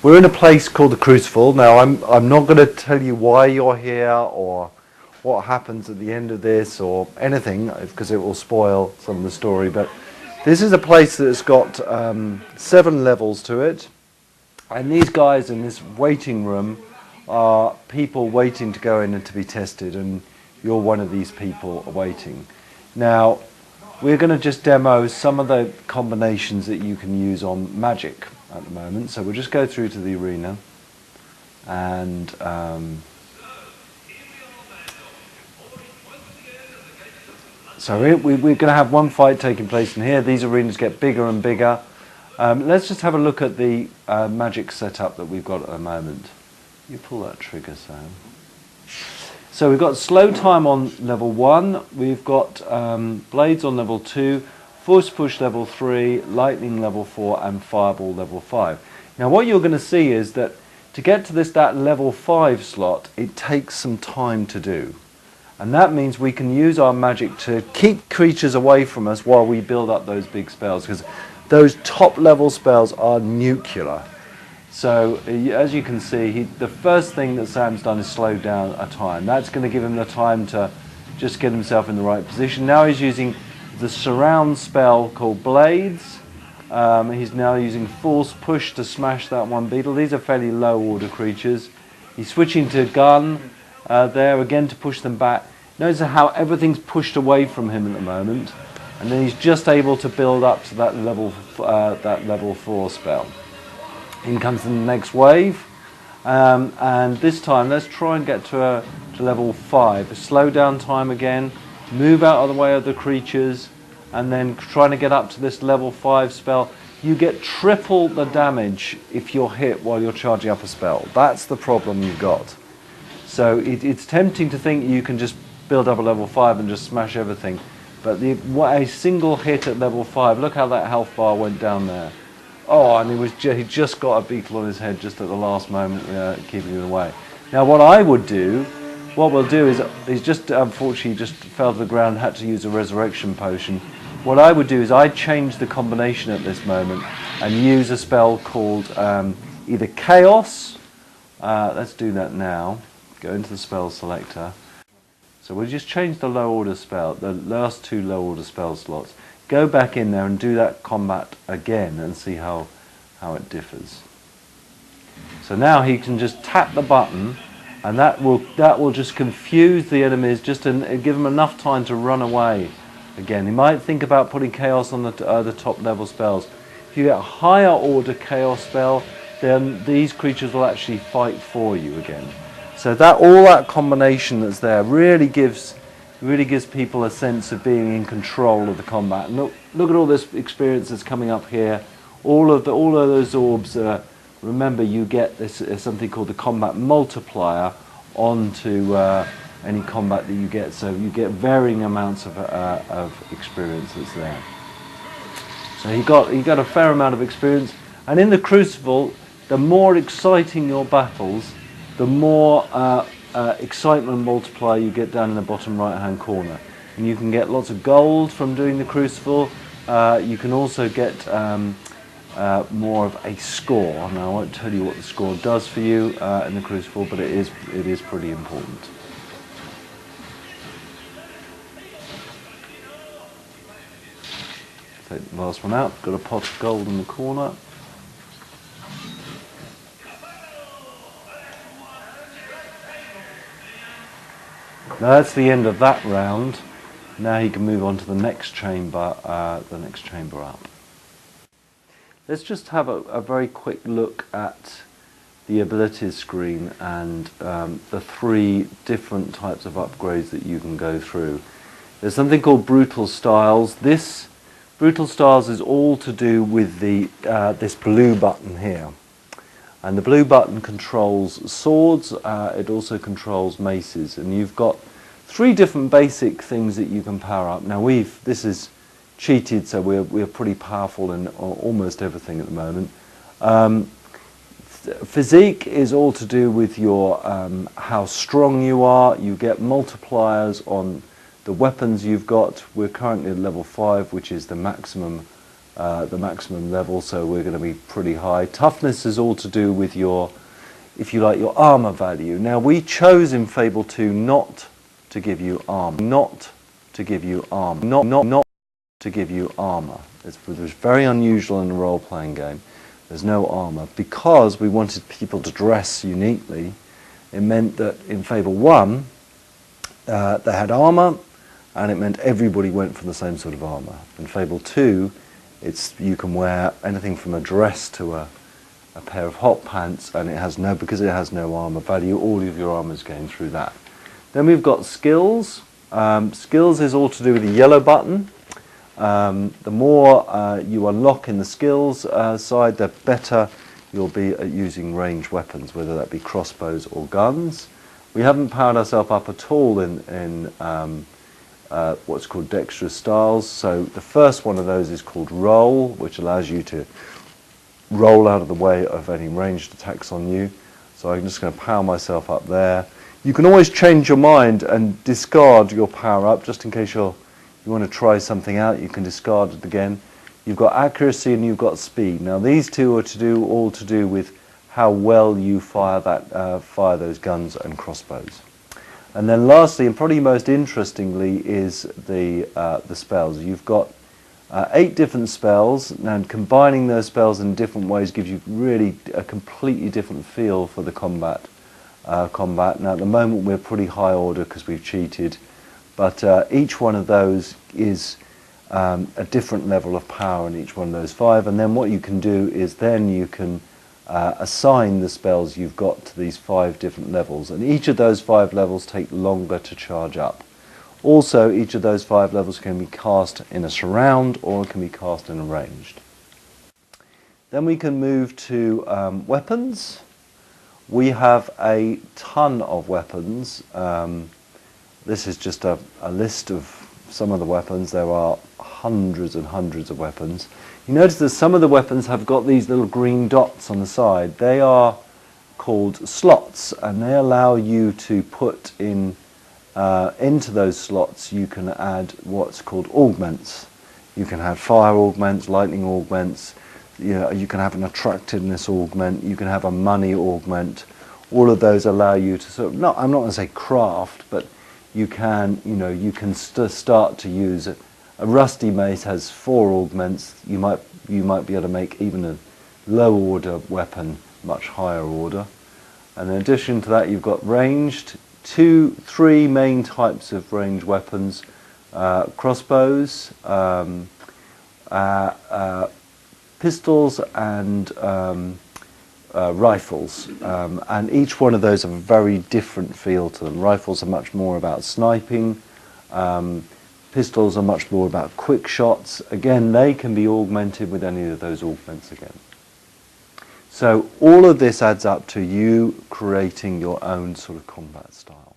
we're in a place called the Crucible. Now, I'm not going to tell you why you're here or what happens at the end of this or anything, because it will spoil some of the story. But this is a place that's got 7 levels to it, and these guys in this waiting room are people waiting to go in and to be tested, and you're one of these people waiting. Now, we're going to just demo some of the combinations that you can use on magic at the moment. So we'll just go through to the arena, and so we're going to have one fight taking place in here. These arenas get bigger and bigger. Let's just have a look at the magic setup that we've got at the moment. You pull that trigger, Sam. So we've got slow time on level 1, we've got blades on level 2, force push level 3, lightning level 4 and fireball level 5. Now what you're going to see is that to get to that level 5 slot, it takes some time to do. And that means we can use our magic to keep creatures away from us while we build up those big spells, because those top level spells are nuclear. So as you can see, the first thing that Sam's done is slow down a time. That's going to give him the time to just get himself in the right position. Now he's using the surround spell called Blades. He's now using Force Push to smash that one beetle. These are fairly low order creatures. He's switching to Gun there again to push them back. Notice how everything's pushed away from him at the moment. And then he's just able to build up to that level 4 spell. In comes the next wave, and this time let's try and get to level 5. Slow down time again, move out of the way of the creatures, and then trying to get up to this level 5 spell. You get triple the damage if you're hit while you're charging up a spell. That's the problem you've got. So it's tempting to think you can just build up a level 5 and just smash everything, but a single hit at level 5, look how that health bar went down there. Oh, and he just got a beetle on his head just at the last moment, keeping it away. Now what we'll do is, he's just unfortunately just fell to the ground, had to use a resurrection potion. What I would do is I'd change the combination at this moment and use a spell called either Chaos, let's do that now, go into the spell selector. So we'll just change the low order spell, the last 2 low order spell slots. Go back in there and do that combat again and see how it differs. So now he can just tap the button, and that will just confuse the enemies, just to give them enough time to run away again. He might think about putting Chaos on the top level spells. If you get a higher order Chaos spell, then these creatures will actually fight for you again. So all that combination that's there really gives people a sense of being in control of the combat. And look at all this experience that's coming up here. All of those orbs. Remember, you get this something called the combat multiplier onto any combat that you get. So you get varying amounts of experience that's there. So he got a fair amount of experience. And in the Crucible, the more exciting your battles, the more excitement multiplier you get down in the bottom right hand corner, and you can get lots of gold from doing the Crucible. You can also get more of a score. Now I won't tell you what the score does for you in the Crucible, but it is pretty important. Take the last one out, got a pot of gold in the corner. Now that's the end of that round. Now he can move on to the next chamber up. Let's just have a very quick look at the abilities screen and the 3 different types of upgrades that you can go through. There's something called Brutal Styles. This Brutal Styles is all to do with this blue button here. And the blue button controls swords, it also controls maces, and you've got 3 different basic things that you can power up. Now this is cheated, so we're pretty powerful in almost everything at the moment. Physique is all to do with your how strong you are. You get multipliers on the weapons you've got. We're currently at level 5, which is the maximum the maximum level, so we're going to be pretty high. Toughness is all to do with your, if you like, your armor value. Now we chose in Fable 2 not to give you armor, not to give you armor, not to give you armor. It was very unusual in a role-playing game. There's no armor because we wanted people to dress uniquely. It meant that in Fable 1 they had armor, and it meant everybody went for the same sort of armor. In Fable 2, you can wear anything from a dress to a pair of hot pants, and because it has no armor value, all of your armor is going through that. Then we've got skills. Skills is all to do with the yellow button. The more you unlock in the skills side, the better you'll be at using ranged weapons, whether that be crossbows or guns. We haven't powered ourselves up at all in what's called dexterous styles. So the first one of those is called roll, which allows you to roll out of the way of any ranged attacks on you. So I'm just going to power myself up there. You can always change your mind and discard your power up just in case you want to try something out. You can discard it again. You've got accuracy and you've got speed. Now these two are all to do with how well you fire those guns and crossbows. And then lastly, and probably most interestingly, is the spells. You've got 8 different spells, and combining those spells in different ways gives you really a completely different feel for the combat. Now at the moment we're pretty high order because we've cheated, but each one of those is a different level of power in each one of those 5, and then what you can do is then you can assign the spells you've got to these 5 different levels, and each of those 5 levels take longer to charge up. Also, each of those 5 levels can be cast in a surround or it can be cast in a ranged. Then we can move to weapons. We have a ton of weapons. This is just a list of some of the weapons. There are hundreds and hundreds of weapons. You notice that some of the weapons have got these little green dots on the side. They are called slots, and they allow you to put in into those slots. You can add what's called augments. You can have fire augments, lightning augments. You can have an attractiveness augment. You can have a money augment. All of those allow you to sort of I'm not going to say craft, but you can start to use it. A rusty mace has 4 augments. You might be able to make even a low order weapon much higher order. And in addition to that, you've got ranged, 3 main types of ranged weapons: crossbows, pistols, and rifles. And each one of those have a very different feel to them. Rifles are much more about sniping. Pistols are much more about quick shots. Again, they can be augmented with any of those augments again. So all of this adds up to you creating your own sort of combat style.